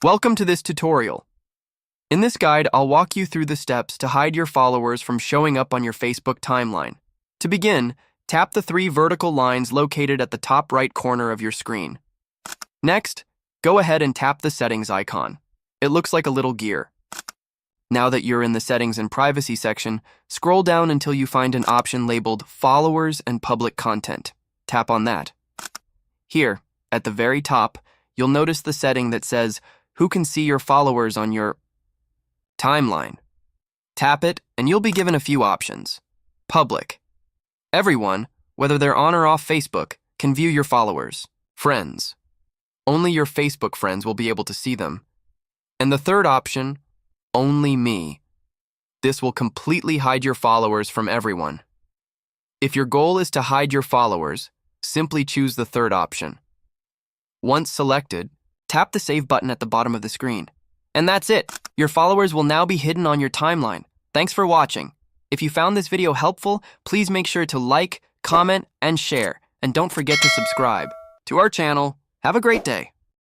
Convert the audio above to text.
Welcome to this tutorial. In this guide, I'll walk you through the steps to hide your followers from showing up on your Facebook timeline. To begin, tap the three vertical lines located at the top right corner of your screen. Next, go ahead and tap the settings icon. It looks like a little gear. Now that you're in the settings and privacy section, scroll down until you find an option labeled Followers and Public Content. Tap on that. Here, at the very top, you'll notice the setting that says who can see your followers on your timeline. Tap it, and you'll be given a few options. Public. Everyone, whether they're on or off Facebook, can view your followers. Friends. Only your Facebook friends will be able to see them. And the third option, Only Me. This will completely hide your followers from everyone. If your goal is to hide your followers, simply choose the third option. Once selected, tap the Save button at the bottom of the screen. And that's it. Your followers will now be hidden on your timeline. Thanks for watching. If you found this video helpful, please make sure to like, comment, and share. And don't forget to subscribe to our channel. Have a great day.